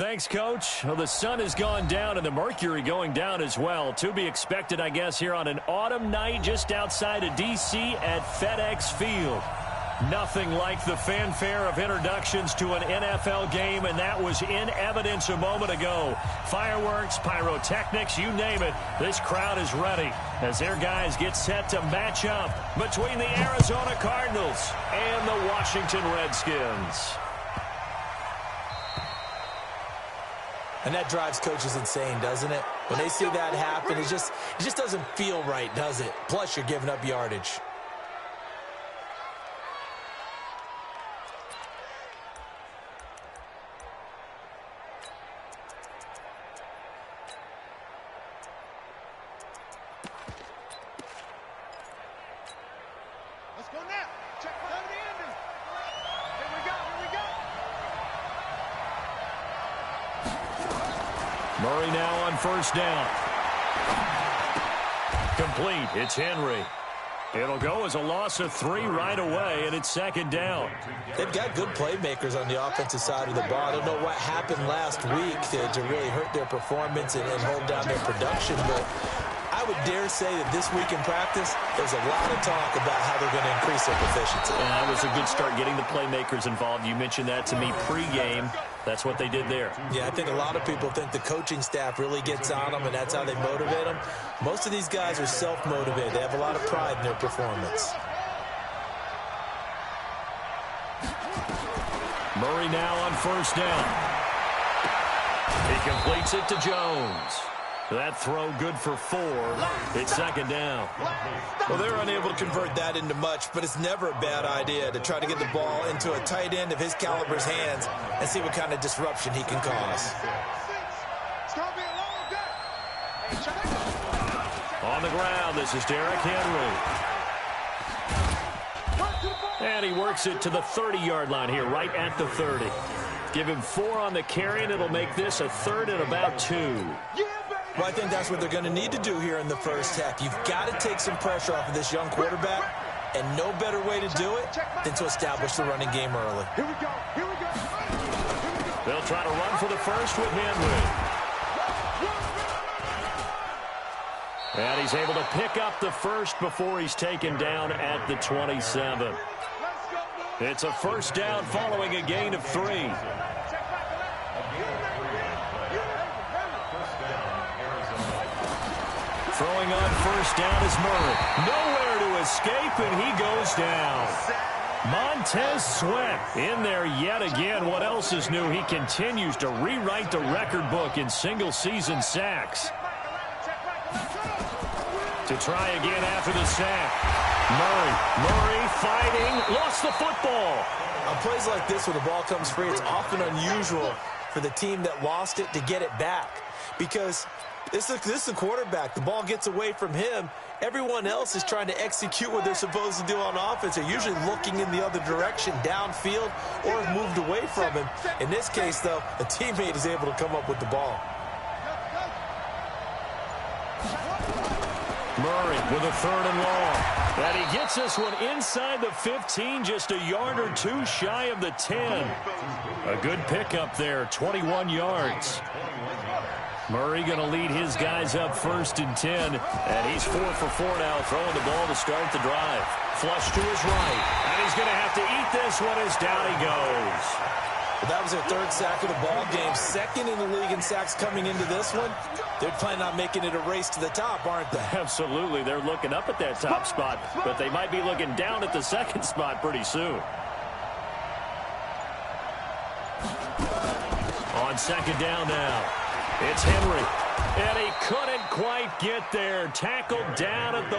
Thanks, Coach. Well, the sun has gone down and the mercury going down as well. To be expected, I guess, here on an autumn night just outside of D.C. at FedEx Field. Nothing like the fanfare of introductions to an NFL game, and that was in evidence a moment ago. Fireworks, pyrotechnics, you name it. This crowd is ready as their guys get set to match up between the Arizona Cardinals and the Washington Redskins. And that drives coaches insane, doesn't it? When they see that happen, it just doesn't feel right, does it? Plus, you're giving up yardage. Let's go now. Check for the ending. Here we go. Murray now on first down. Complete. It's Henry. It'll go as a loss of 3 right away, and it's second down. They've got good playmakers on the offensive side of the ball. I don't know what happened last week to really hurt their performance and hold down their production, but I would dare say that this week in practice, there's a lot of talk about how they're going to increase their proficiency. And that was a good start getting the playmakers involved. You mentioned that to me pregame. That's what they did there. Yeah, I think a lot of people think the coaching staff really gets on them, and that's how they motivate them. Most of these guys are self-motivated. They have a lot of pride in their performance. Murray now on first down. He completes it to Jones. That throw good for 4. It's second down. Well, they're unable to convert that into much, but it's never a bad idea to try to get the ball into a tight end of his caliber's hands and see what kind of disruption he can cause. On the ground, this is Derrick Henry. And he works it to the 30-yard line here, right at the 30. Give him 4 on the carry, and it'll make this a 3rd and about 2. Well, I think that's what they're going to need to do here in the first half. You've got to take some pressure off of this young quarterback, and no better way to do it than to establish the running game early. Here we go. They'll try to run for the first with Henry. And he's able to pick up the first before he's taken down at the 27. It's a first down following a gain of 3. Throwing on first down is Murray. Nowhere to escape, and he goes down. Montez Sweat in there yet again. What else is new? He continues to rewrite the record book in single-season sacks. To try again after the sack. Murray fighting, lost the football. On plays like this where the ball comes free, it's often unusual for the team that lost it to get it back. Because this is the quarterback. The ball gets away from him. Everyone else is trying to execute what they're supposed to do on offense. They're usually looking in the other direction, downfield, or have moved away from him. In this case, though, a teammate is able to come up with the ball. Murray with a 3rd and long. And he gets this one inside the 15, just a yard or 2 shy of the 10. A good pickup there, 21 yards. Murray going to lead his guys up 1st and 10. And he's 4 for 4 now, throwing the ball to start the drive. Flush to his right. And he's going to have to eat this one as down he goes. Well, that was their 3rd sack of the ball game. 2nd in the league in sacks coming into this one. They're planning on making it a race to the top, aren't they? Absolutely. They're looking up at that top spot, but they might be looking down at the 2nd spot pretty soon. On 2nd down now. It's Henry. And he couldn't quite get there. Tackled down at the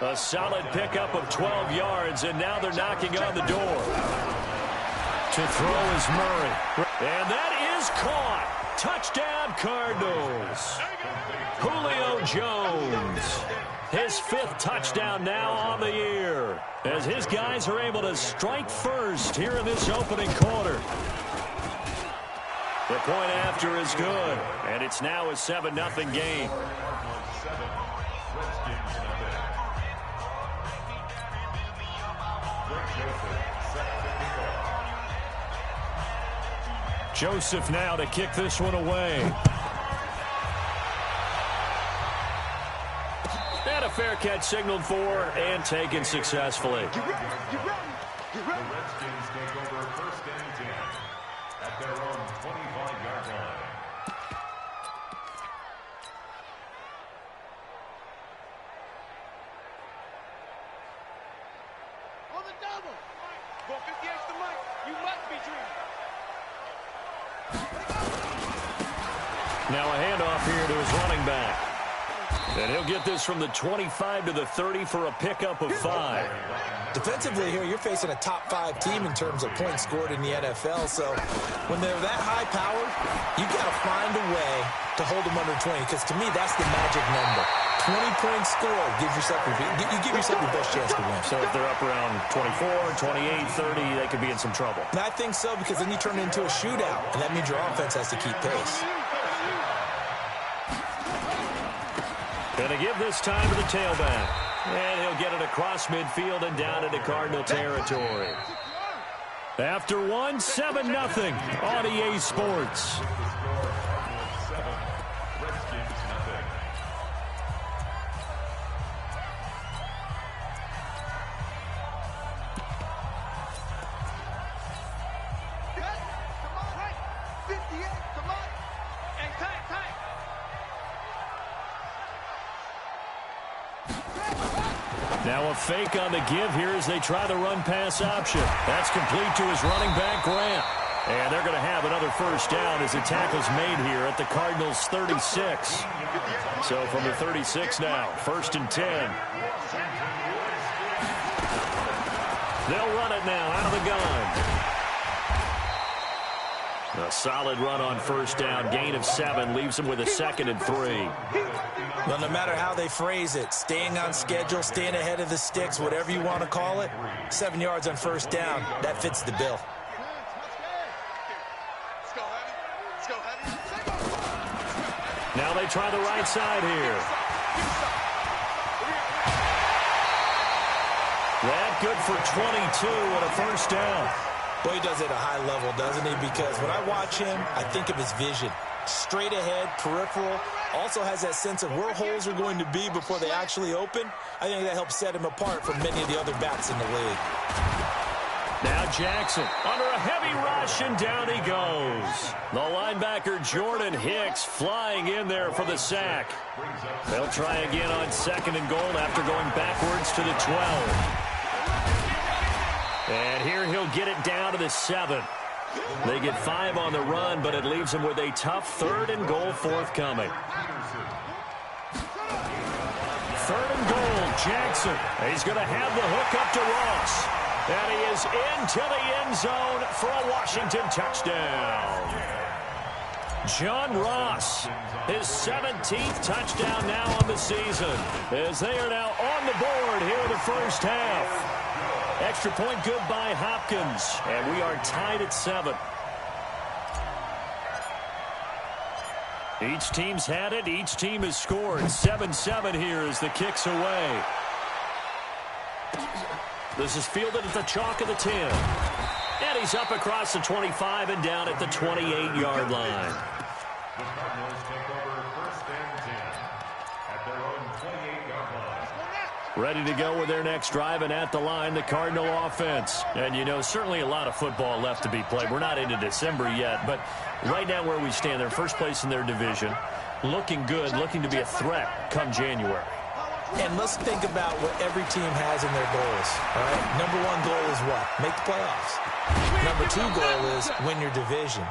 1. A solid pickup of 12 yards, and now they're knocking on the door. To throw is Murray. And that is caught. Touchdown, Cardinals. Julio Jones. His 5th touchdown now on the year, as his guys are able to strike first here in this opening quarter. The point after is good, and it's now a 7-0 game. Joseph now to kick this one away. And a fair catch signaled for and taken successfully. Get ready. The Redskins take over 1st and 10 at their own 25-yard line. On the double. Go 50 extra Mike. You must be dreaming. Now a handoff here to his running back. And he'll get this from the 25 to the 30 for a pickup of 5. Defensively here, you're facing a top 5 team in terms of points scored in the NFL. So when they're that high powered, you've got to find a way to hold them under 20. Because to me, that's the magic number. 20 points scored gives yourself you give yourself your best chance to win. So if they're up around 24, 28, 30, they could be in some trouble. And I think so, because then you turn it into a shootout, and that means your offense has to keep pace. Gonna give this time to the tailback. And he'll get it across midfield and down into Cardinal territory. After one, 7-0 on EA Sports. Now a fake on the give here as they try the run-pass option. That's complete to his running back, Grant. And they're going to have another first down as the tackle's made here at the Cardinals' 36. So from the 36 now, 1st and 10. They'll run it now out of the gun. A solid run on first down. Gain of 7 leaves them with a 2nd and 3. Well, no matter how they phrase it, staying on schedule, staying ahead of the sticks, whatever you want to call it, 7 yards on first down, that fits the bill. Now they try the right side here. That good for 22 and a first down. Well, he does it at a high level, doesn't he? Because when I watch him, I think of his vision. Straight ahead, peripheral, also has that sense of where holes are going to be before they actually open. I think that helps set him apart from many of the other backs in the league. Now Jackson under a heavy rush, and down he goes. The linebacker Jordan Hicks flying in there for the sack. They'll try again on 2nd and goal after going backwards to the 12. And here he'll get it down to the 7. They get 5 on the run, but it leaves them with a tough 3rd and goal forthcoming. 3rd and goal, Jackson. He's going to have the hook up to Ross. And he is into the end zone for a Washington touchdown. John Ross, his 17th touchdown now on the season, as they are now on the board here in the first half. Extra point good by Hopkins, and we are tied at 7. Each team's had it. Each team has scored. 7-7 here as the kick's away. This is fielded at the chalk of the 10. And he's up across the 25 and down at the 28-yard line. The Cardinals take over 1st and 10 at their own 28-yard line. Ready to go with their next drive, and at the line, the Cardinal offense. And, you know, certainly a lot of football left to be played. We're not into December yet, but right now where we stand, they're first place in their division, looking good, looking to be a threat come January. And let's think about what every team has in their goals, all right? Number 1 goal is what? Make the playoffs. Number 2 goal is win your division.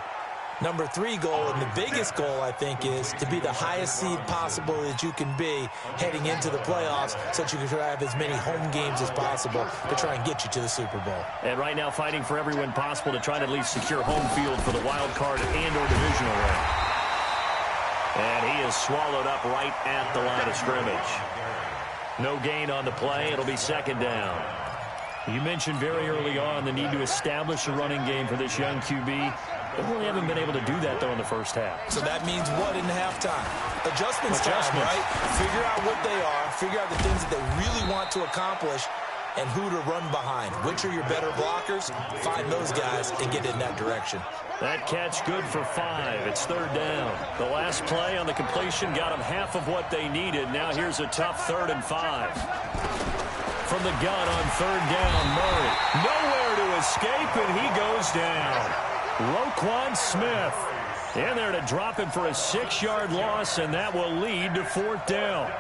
Number 3 goal, and the biggest goal, I think, is to be the highest seed possible that you can be heading into the playoffs so that you can have as many home games as possible to try and get you to the Super Bowl. And right now fighting for every win possible to try to at least secure home field for the wild card and or divisional win. And he is swallowed up right at the line of scrimmage. No gain on the play. It'll be 2nd down. You mentioned very early on the need to establish a running game for this young QB. They really haven't been able to do that, though, in the first half. So that means what in halftime? Adjustments time, right? Figure out what they are. Figure out the things that they really want to accomplish. and who to run behind. Which are your better blockers? Find those guys and get in that direction. That catch good for 5. It's 3rd down. The last play on the completion got them half of what they needed. Now here's a tough 3rd and 5. From the gun on 3rd down, Murray. Nowhere to escape, and he goes down. Roquan Smith in there to drop him for a 6-yard loss, and that will lead to 4th down.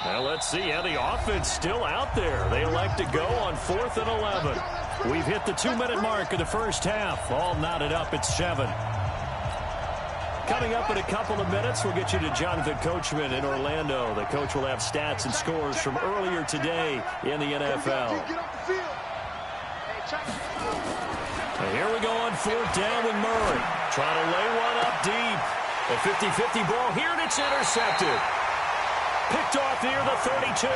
Now let's see how the offense still out there. They elect to go on 4th and 11. We've hit the 2-minute mark of the first half. All knotted up at 7. Coming up in a couple of minutes, we'll get you to Jonathan Coachman in Orlando. The coach will have stats and scores from earlier today in the NFL. And here we go on 4th down with Murray. Trying to lay one up deep. A 50-50 ball here, and it's intercepted. Picked off near the 32.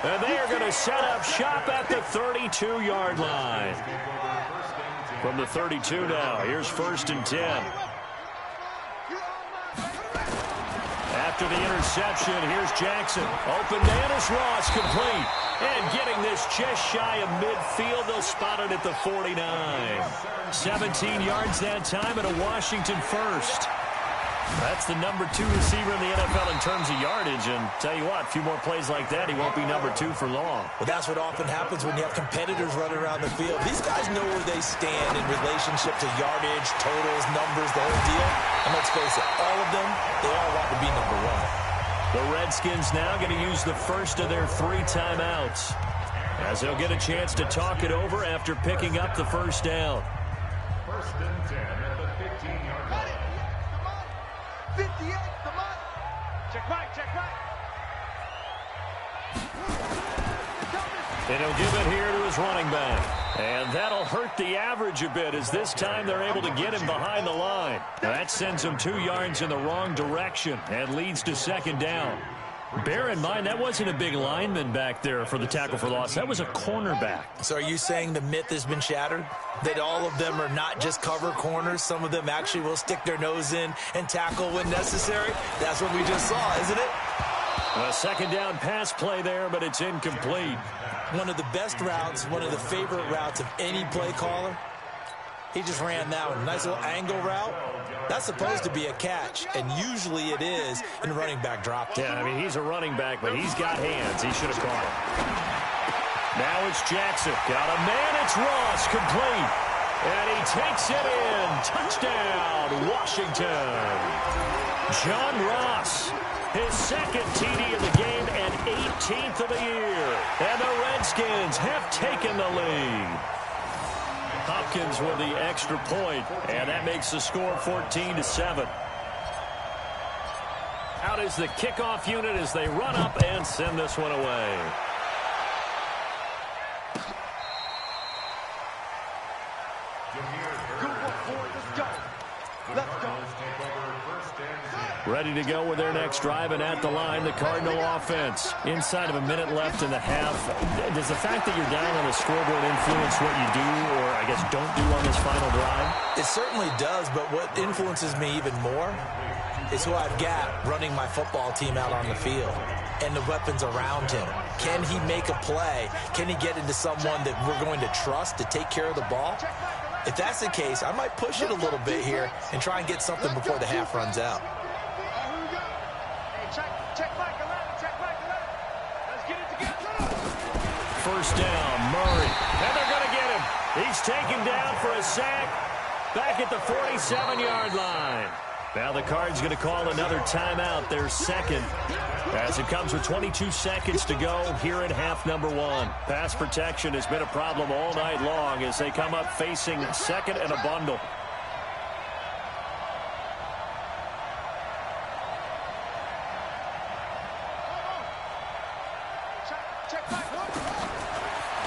And they are going to set up shop at the 32-yard line. From the 32 now, here's 1st and 10. After the interception, here's Jackson. Open man is Ross, complete. And getting this just shy of midfield, they'll spot it at the 49. 17 yards that time and a Washington first. That's the number 2 receiver in the NFL in terms of yardage. And tell you what, a few more plays like that, he won't be number 2 for long. Well, that's what often happens when you have competitors running around the field. These guys know where they stand in relationship to yardage, totals, numbers, the whole deal. And let's face it, all of them, they all want to be number 1. The Redskins now going to use the first of their 3 timeouts, as they'll get a chance to talk it over after picking up the first down. 1st and 10 at the 15-yard line. 58, come on. Check right, check right. And he'll give it here to his running back. And that'll hurt the average a bit, as this time they're able to get him behind the line. Now that sends him 2 yards in the wrong direction and leads to 2nd down. Bear in mind, that wasn't a big lineman back there for the tackle for loss. That was a cornerback. So are you saying the myth has been shattered? That all of them are not just cover corners? Some of them actually will stick their nose in and tackle when necessary? That's what we just saw, isn't it? A 2nd down pass play there, but it's incomplete. One of the best routes, one of the favorite routes of any play caller. He just ran that one. Nice little angle route. That's supposed to be a catch, and usually it is, and the running back dropped it. Yeah, I mean, he's a running back, but he's got hands. He should have caught it. Now it's Jackson. Got a man. It's Ross, complete. And he takes it in. Touchdown, Washington. John Ross, his 2nd TD of the game and 18th of the year. And the Redskins have taken the lead. Hopkins with the extra point, and that makes the score 14-7. Out is the kickoff unit as they run up and send this one away. Ready to go with their next drive, and at the line, the Cardinal offense. Inside of a minute left in the half. Does the fact that you're down on the scoreboard influence what you do, or I guess don't do on this final drive? It certainly does, but what influences me even more is who I've got running my football team out on the field and the weapons around him. Can he make a play? Can he get into someone that we're going to trust to take care of the ball? If that's the case, I might push it a little bit here and try and get something before the half runs out. First down, Murray. And they're going to get him. He's taken down for a sack back at the 47-yard line. Now the Cards going to call another timeout, their 2nd, as it comes with 22 seconds to go here in half number 1. Pass protection has been a problem all night long as they come up facing 2nd and a bundle.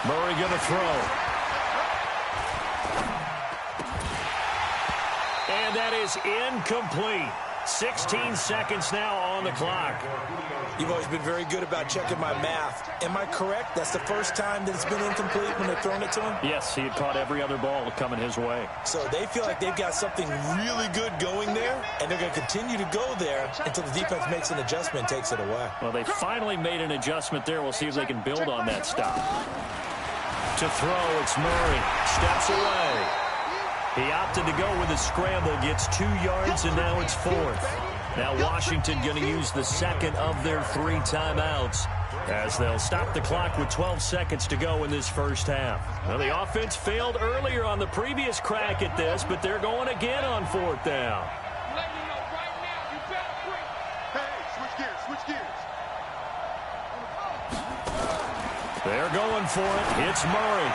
Murray going to throw. And that is incomplete. 16 seconds now on the clock. You've always been very good about checking my math. Am I correct? That's the first time that it's been incomplete when they're throwing it to him? Yes, he had caught every other ball coming his way. So they feel like they've got something really good going there, and they're going to continue to go there until the defense makes an adjustment and takes it away. Well, they finally made an adjustment there. We'll see if they can build on that stop. To throw, it's Murray. Steps away. He opted to go with a scramble, gets 2 yards, and now it's 4th. Now Washington going to use the second of their 3 timeouts as they'll stop the clock with 12 seconds to go in this first half. Well, the offense failed earlier on the previous crack at this, but they're going again on 4th down. They're going for it. It's Murray.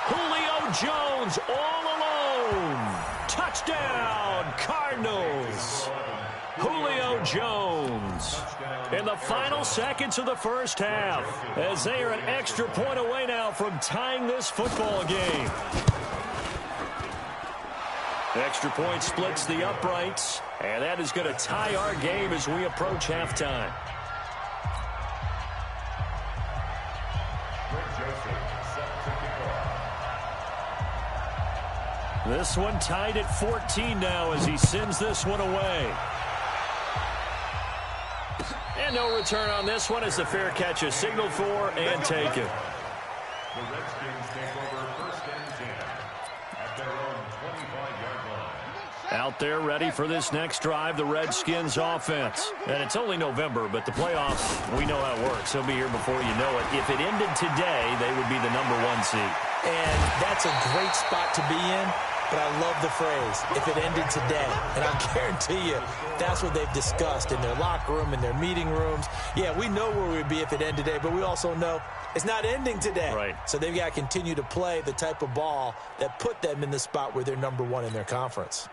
Julio Jones all alone. Touchdown, Cardinals. Julio Jones in the final seconds of the first half as they are an extra point away now from tying this football game. Extra point splits the uprights, and that is going to tie our game as we approach halftime. This one tied at 14 now as he sends this one away. And no return on this one as the fair catch is signaled for and taken. The Redskins take over 1st and 10 at their own 25-yard line. Out there ready for this next drive, the Redskins offense. And it's only November, but the playoffs, we know how it works. They'll be here before you know it. If it ended today, they would be the #1 seed. And that's a great spot to be in. But I love the phrase, if it ended today. And I guarantee you, that's what they've discussed in their locker room, in their meeting rooms. Yeah, we know where we'd be if it ended today, but we also know it's not ending today. Right. So they've got to continue to play the type of ball that put them in the spot where they're #1 in their conference.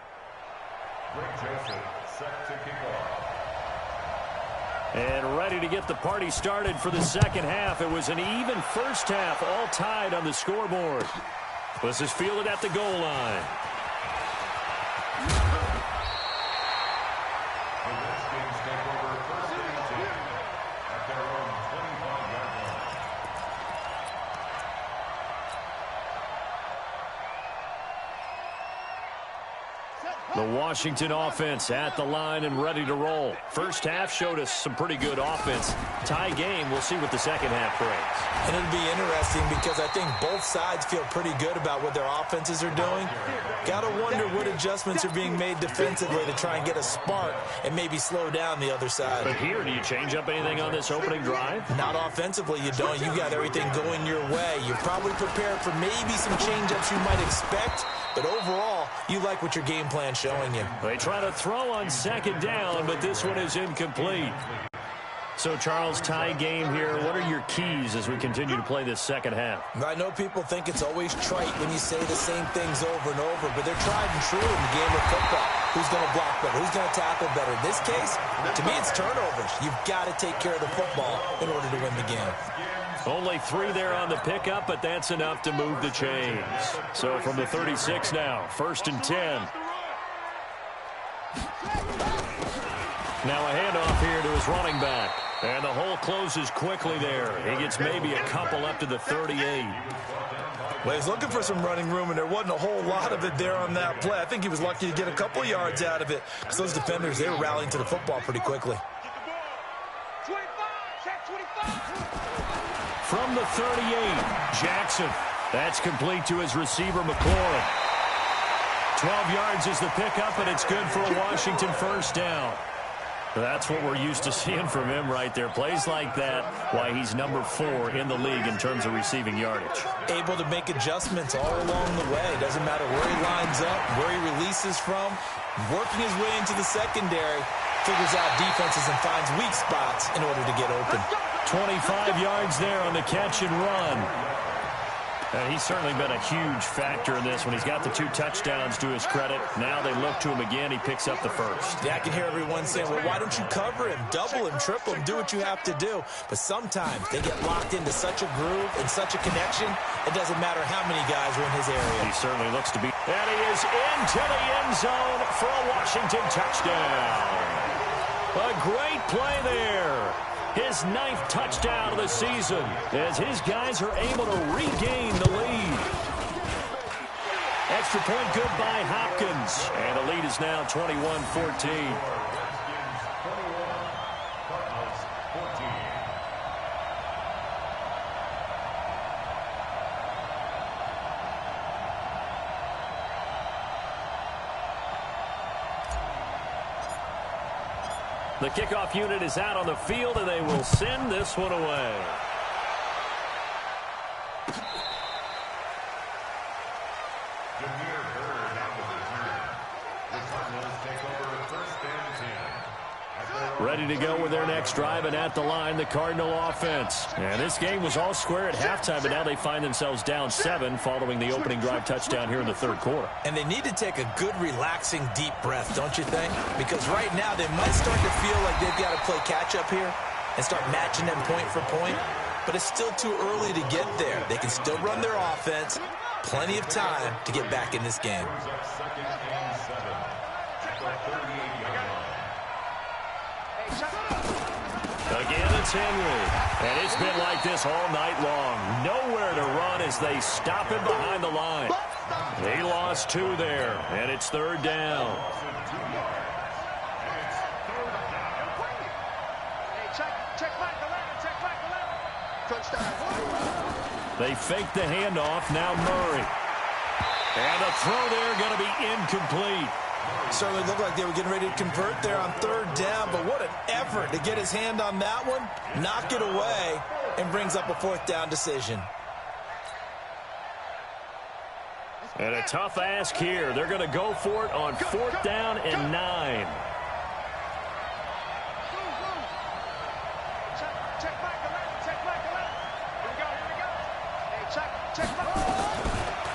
Greg Joseph set to kick off. And ready to get the party started for the second half. It was an even first half, all tied on the scoreboard. This is fielded at the goal line. The Redskins take over 1st and 10 at their own 25-yard line. The Washington offense at the line and ready to roll. First half showed us some pretty good offense. Tie game, we'll see what the second half brings. And it'll be interesting because I think both sides feel pretty good about what their offenses are doing. Got to wonder what adjustments are being made defensively to try and get a spark and maybe slow down the other side. But here, do you change up anything on this opening drive? Not offensively, you don't. You got everything going your way. You're probably prepared for maybe some change-ups you might expect, but overall, you like what your game plan's showing you. They try to throw on second down, but this one is incomplete. So, Charles, tie game here. What are your keys as we continue to play this second half? I know people think it's always trite when you say the same things over and over, but they're tried and true in the game of football. Who's going to block better? Who's going to tackle better? In this case, to me, it's turnovers. You've got to take care of the football in order to win the game. Only 3 there on the pickup, but that's enough to move the chains. So from the 36 now, 1st and 10. Now a handoff here to his running back. And the hole closes quickly there. He gets maybe a couple up to the 38. Well, he's looking for some running room, and there wasn't a whole lot of it there on that play. I think he was lucky to get a couple yards out of it because those defenders, they were rallying to the football pretty quickly. From the 38, Jackson. That's complete to his receiver, McLaurin. 12 yards is the pickup, and it's good for a Washington first down. That's what we're used to seeing from him right there. Plays like that, why he's #4 in the league in terms of receiving yardage. Able to make adjustments all along the way. Doesn't matter where he lines up, where he releases from. Working his way into the secondary, figures out defenses and finds weak spots in order to get open. 25 yards there on the catch and run. And he's certainly been a huge factor in this when he's got the 2 touchdowns to his credit. Now they look to him again. He picks up the first. Yeah, I can hear everyone saying, well, why don't you cover him, double him, triple him, do what you have to do. But sometimes they get locked into such a groove and such a connection, it doesn't matter how many guys are in his area. He certainly looks to be. And he is into the end zone for a Washington touchdown. A great play there. His 9th touchdown of the season as his guys are able to regain the lead. Extra point good by Hopkins. And the lead is now 21-14. The kickoff unit is out on the field, and they will send this one away. Ready to go with their next drive, and at the line, the Cardinal offense. And this game was all square at halftime, but now they find themselves down 7 following the opening drive touchdown here in the 3rd quarter. And they need to take a good, relaxing, deep breath, don't you think? Because right now they might start to feel like they've got to play catch-up here and start matching them point for point. But it's still too early to get there. They can still run their offense. Plenty of time to get back in this game. Again, it's Henry. And it's been like this all night long. Nowhere to run as they stop him behind the line. He lost 2 there, and it's 3rd down. They fake the handoff. Now Murray. And the throw there going to be incomplete. Certainly looked like they were getting ready to convert there on 3rd down, but what an effort to get his hand on that one, knock it away, and brings up a 4th down decision. And a tough ask here. They're going to go for it on 4th down and 9.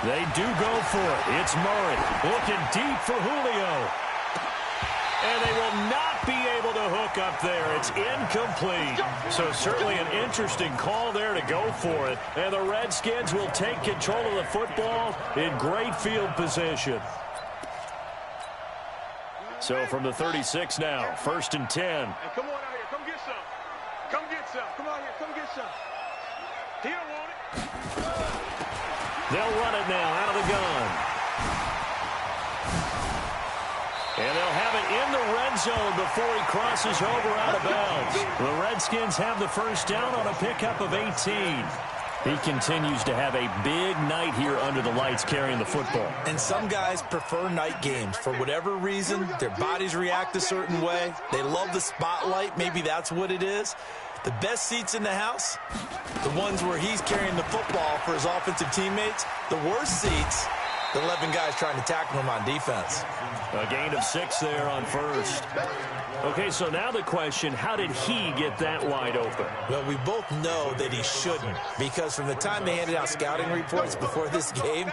They do go for it. It's Murray looking deep for Julio. And they will not be able to hook up there. It's incomplete. So certainly an interesting call there to go for it. And the Redskins will take control of the football in great field position. So from the 36 now, 1st and 10. Hey, come on out here. Come get some. Come get some. Come out here. Come get some. He don't want it. They'll run it now out of the gun. And they'll have it in the red zone before he crosses over out of bounds. The Redskins have the 1st down on a pickup of 18. He continues to have a big night here under the lights carrying the football. And some guys prefer night games. For whatever reason, their bodies react a certain way. They love the spotlight. Maybe that's what it is. The best seats in the house, the ones where he's carrying the football for his offensive teammates. The worst seats, the 11 guys trying to tackle him on defense. A gain of 6 there on 1st. Okay, so now the question, how did he get that wide open? Well, we both know that he shouldn't, because from the time they handed out scouting reports before this game,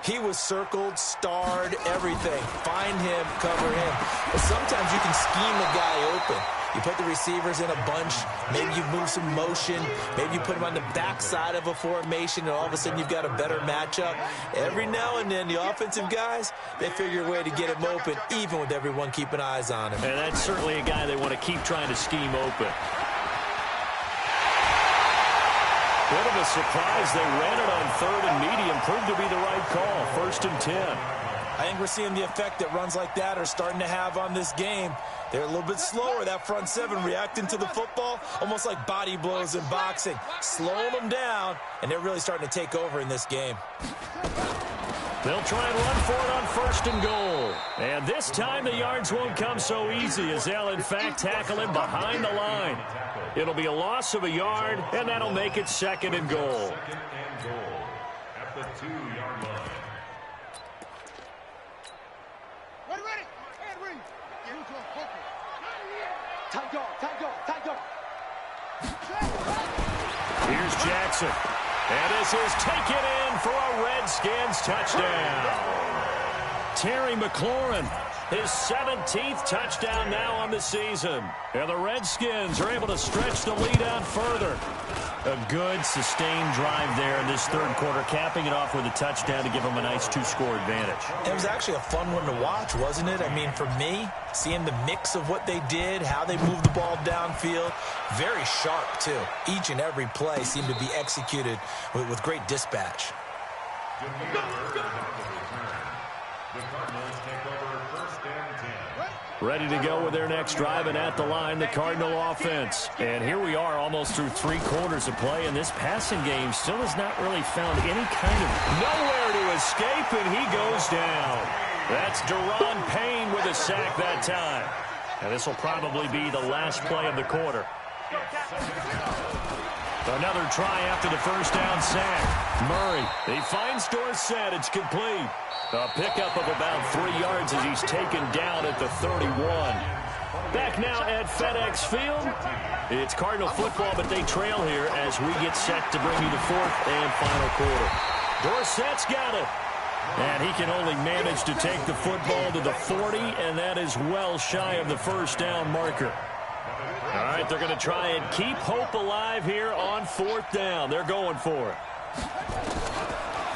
he was circled, starred, everything. Find him, cover him. But sometimes you can scheme a guy open. You put the receivers in a bunch. Maybe you move some motion. Maybe you put them on the backside of a formation, and all of a sudden you've got a better matchup. Every now and then, the offensive guys, they figure a way to get him open, even with everyone keeping eyes on him. And that's certainly a guy they want to keep trying to scheme open. Bit of a surprise. They ran it on 3rd and medium. Proved to be the right call. 1st and 10. I think we're seeing the effect that runs like that are starting to have on this game. They're a little bit slower, that front 7 reacting to the football, almost like body blows in boxing, slowing them down, and they're really starting to take over in this game. They'll try and run for it on 1st and goal. And this time the yards won't come so easy as they'll, in fact, tackle him behind the line. It'll be a loss of a yard, and that'll make it 2nd and goal. At the 2-yard line. Here's Jackson. And this is taken in for a Redskins touchdown. Terry McLaurin, his 17th touchdown now on the season. And the Redskins are able to stretch the lead out further. A good, sustained drive there in this third quarter, capping it off with a touchdown to give them a nice two-score advantage. It was actually a fun one to watch, wasn't it? I mean, for me, seeing the mix of what they did, how they moved the ball downfield, very sharp, too. Each and every play seemed to be executed with great dispatch. The Cardinals take over first and 10. Ready to go with their next drive, and at the line, the Cardinal offense. And here we are almost through 3 quarters of play, and this passing game still has not really found any kind of nowhere to escape, and he goes down. That's Deron Payne with a sack that time. And this will probably be the last play of the quarter. Another try after the first down sack. Murray, he finds Dorsett. It's complete. A pickup of about 3 yards as he's taken down at the 31. Back now at FedEx Field. It's Cardinal football, but they trail here as we get set to bring you the 4th and final quarter. Dorsett's got it. And he can only manage to take the football to the 40, and that is well shy of the first down marker. All right, they're going to try and keep hope alive here on 4th down. They're going for it.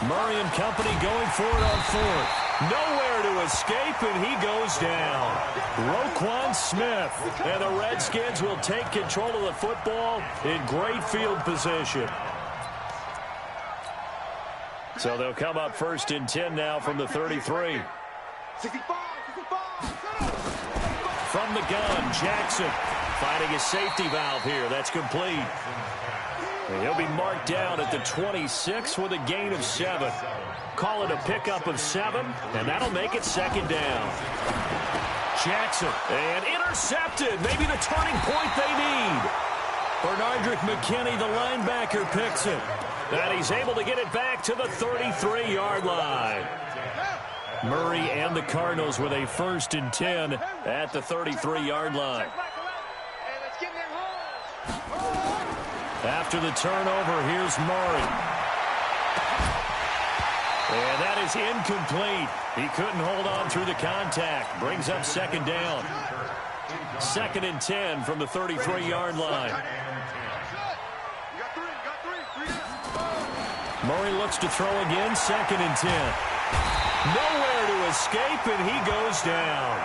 Murray and company going for it on 4th. Nowhere to escape, and he goes down. Roquan Smith. And the Redskins will take control of the football in great field position. So they'll come up 1st and 10 now from the 33. 65. From the gun, Jackson finding a safety valve here. That's complete. And he'll be marked down at the 26 with a gain of 7. Call it a pickup of 7, and that'll make it 2nd down. Jackson, and intercepted. Maybe the turning point they need. Bernardrick McKinney, the linebacker, picks it. And he's able to get it back to the 33-yard line. Murray and the Cardinals with a 1st and 10 at the 33-yard line. After the turnover, here's Murray. And that is incomplete. He couldn't hold on through the contact. Brings up 2nd down. 2nd and 10 from the 33-yard line. Murray looks to throw again. 2nd and 10. Nowhere to escape, and he goes down.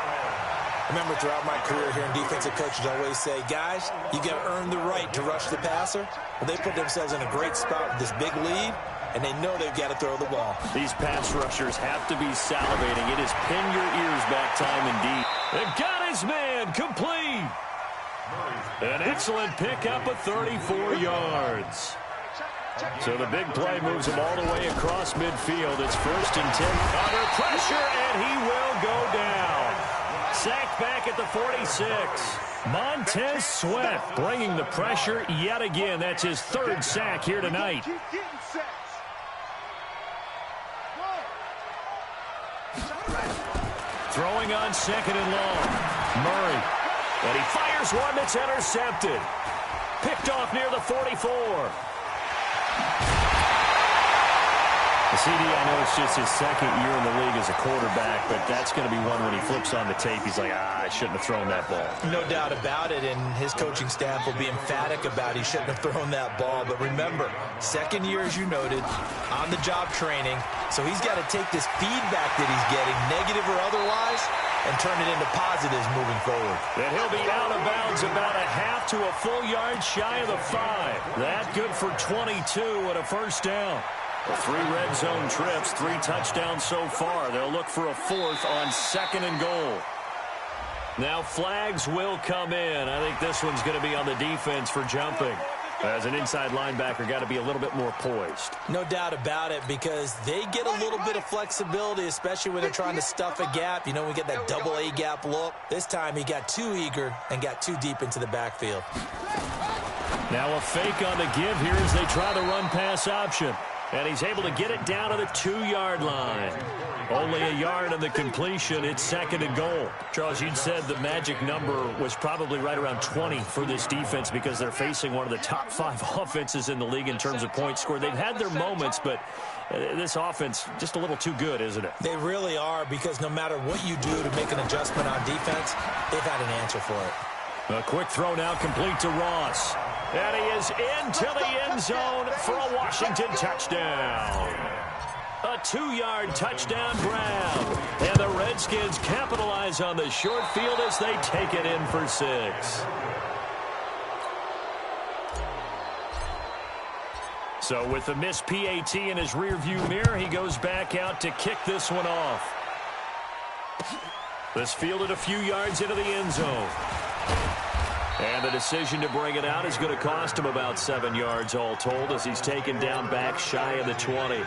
I remember throughout my career here in defensive coaches always say, guys, you got to earn the right to rush the passer. Well, they put themselves in a great spot with this big lead, and they know they've got to throw the ball. These pass rushers have to be salivating. It is pin your ears back time indeed. They've got his man complete. An excellent pickup of 34 yards. So the big play moves him all the way across midfield. It's 1st and 10. Under pressure, and he will go down. Sacked back at the 46. Montez Sweat bringing the pressure yet again. That's his 3rd sack here tonight. Throwing on 2nd and long. Murray. And he fires one that's intercepted. Picked off near the 44. CD, I know it's just his 2nd year in the league as a quarterback, but that's going to be one when he flips on the tape. He's like, I shouldn't have thrown that ball. No doubt about it, and his coaching staff will be emphatic about he shouldn't have thrown that ball. But remember, 2nd year, as you noted, on-the-job training, so he's got to take this feedback that he's getting, negative or otherwise, and turn it into positives moving forward. And he'll be out of bounds about a half to a full yard shy of the 5. That good for 22 and a 1st down. 3 red zone trips, 3 touchdowns so far. They'll look for a 4th on 2nd and goal. Now flags will come in. I think this one's going to be on the defense for jumping. As an inside linebacker, got to be a little bit more poised. No doubt about it, because they get a little bit of flexibility, especially when they're trying to stuff a gap. You know, we get that double A gap look. This time he got too eager and got too deep into the backfield. Now a fake on the give here as they try the run-pass option. And he's able to get it down to the 2-yard line. Only a yard on the completion. It's 2nd and goal. Charles, you'd said the magic number was probably right around 20 for this defense because they're facing one of the top 5 offenses in the league in terms of points scored. They've had their moments, but this offense just a little too good, isn't it? They really are, because no matter what you do to make an adjustment on defense, they've had an answer for it. A quick throw now complete to Ross. And he is into the end zone for a Washington touchdown. A 2-yard touchdown grab. And the Redskins capitalize on the short field as they take it in for 6. So with the missed PAT in his rearview mirror, he goes back out to kick this one off. This fielded a few yards into the end zone. And the decision to bring it out is going to cost him about 7 yards all told as he's taken down back shy of the 20.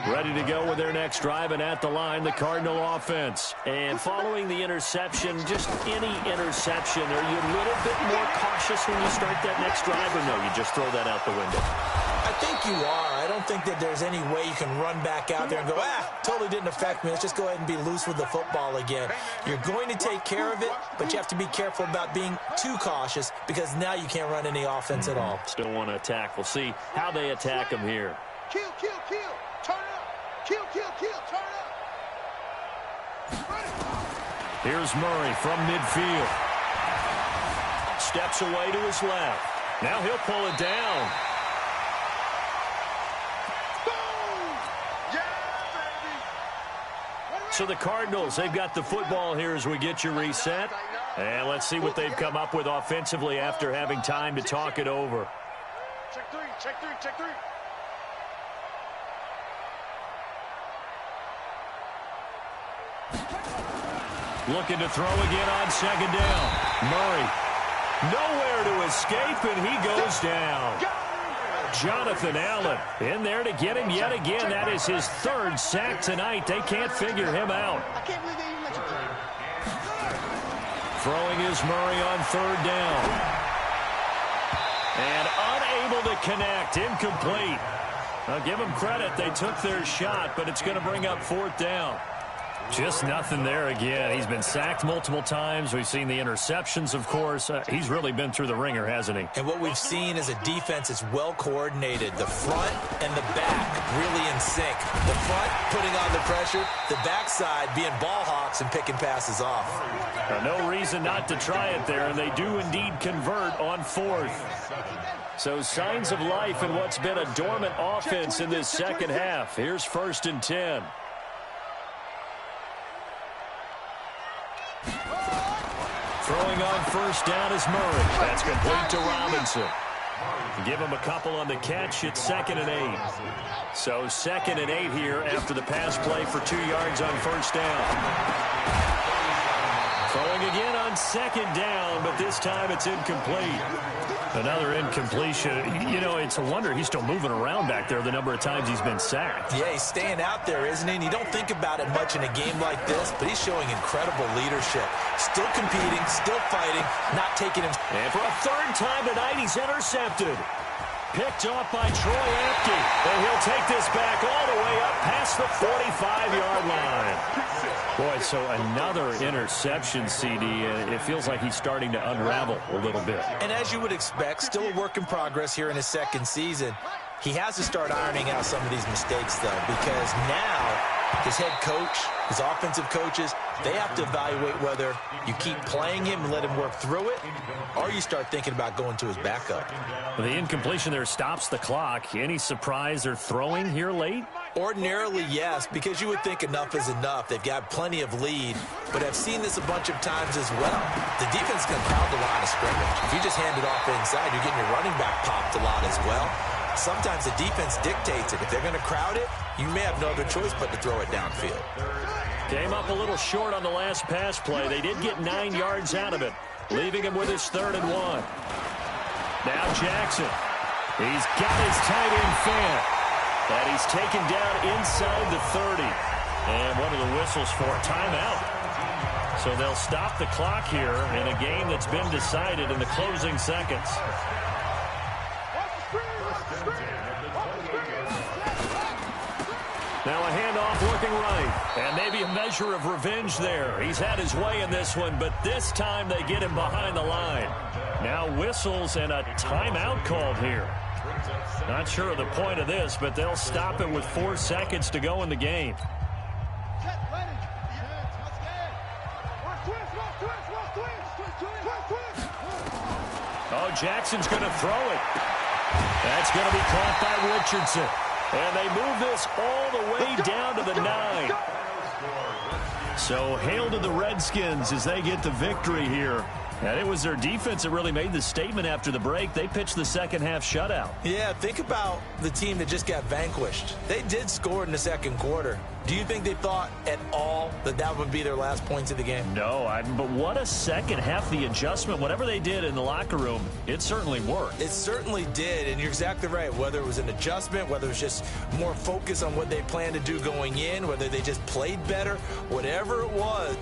Ready to go with their next drive, and at the line, the Cardinal offense. And following the interception, just any interception, are you a little bit more cautious when you start that next drive, or no, you just throw that out the window? I think you are. I don't think that there's any way you can run back out there and go, totally didn't affect me. Let's just go ahead and be loose with the football again. You're going to take care of it, but you have to be careful about being too cautious because now you can't run any offense at all. Still want to attack. We'll see how they attack him here. Kill, kill, kill. Turn up. Kill, kill, kill. Turn up. Here's Murray from midfield. Steps away to his left. Now he'll pull it down. So the Cardinals, they've got the football here as we get you reset. And let's see what they've come up with offensively after having time to talk it over. Check 3, check 3, check 3. Looking to throw again on 2nd down. Murray, nowhere to escape, and he goes down. Jonathan Allen in there to get him yet again. That is his 3rd sack tonight. They can't figure him out. I can't believe they even let you play. Throwing is Murray on 3rd down. And unable to connect. Incomplete. I'll give them credit. They took their shot, but it's going to bring up 4th down. Just nothing there again. He's been sacked multiple times. We've seen the interceptions, of course. He's really been through the ringer, hasn't he? And what we've seen is a defense that's well coordinated. The front and the back really in sync. The front putting on the pressure, the backside being ball hawks and picking passes off. No reason not to try it there, and they do indeed convert on 4th. So signs of life in what's been a dormant offense in this second half. Here's 1st and 10. Throwing on 1st down is Murray. That's complete to Robinson. Give him a couple on the catch. It's 2nd and 8. So 2nd and 8 here after the pass play for 2 yards on 1st down. Throwing again on 2nd down, but this time it's incomplete. Another incompletion. You know, it's a wonder he's still moving around back there the number of times he's been sacked. Yeah, he's staying out there, isn't he? And you don't think about it much in a game like this, but he's showing incredible leadership. Still competing, still fighting, not taking him. And for a 3rd time tonight, he's intercepted. Picked off by Troy Apke. And he'll take this back all the way up past the 45-yard line. Boy, so another interception, CD. It feels like he's starting to unravel a little bit. And as you would expect, still a work in progress here in his 2nd season. He has to start ironing out some of these mistakes, though, because now his head coach, his offensive coaches, they have to evaluate whether you keep playing him and let him work through it, or you start thinking about going to his backup. The incompletion there stops the clock. Any surprise they're throwing here late? Ordinarily, yes, because you would think enough is enough. They've got plenty of lead, but I've seen this a bunch of times as well. The defense can crowd the line of scrimmage. If you just hand it off inside, you're getting your running back popped a lot as well. Sometimes the defense dictates it. If they're going to crowd it, you may have no other choice but to throw it downfield. Came up a little short on the last pass play. They did get 9 yards out of it, leaving him with his 3rd and 1. Now Jackson. He's got his tight end Fant. And he's taken down inside the 30. And one of the whistles for a timeout. So they'll stop the clock here in a game that's been decided in the closing seconds. Now a handoff looking right. And maybe a measure of revenge there. He's had his way in this one, but this time they get him behind the line. Now whistles and a timeout called here. Not sure of the point of this, but they'll stop it with 4 seconds to go in the game. Oh, Jackson's going to throw it. That's going to be caught by Richardson. And they move this all the way down to the 9. So hail to the Redskins as they get the victory here. And it was their defense that really made the statement after the break. They pitched the second half shutout. Yeah, think about the team that just got vanquished. They did score in the second quarter. Do you think they thought at all that that would be their last points of the game? No, but what a second half. The adjustment, whatever they did in the locker room, it certainly worked. It certainly did, and you're exactly right. Whether it was an adjustment, whether it was just more focus on what they planned to do going in, whether they just played better, whatever it was,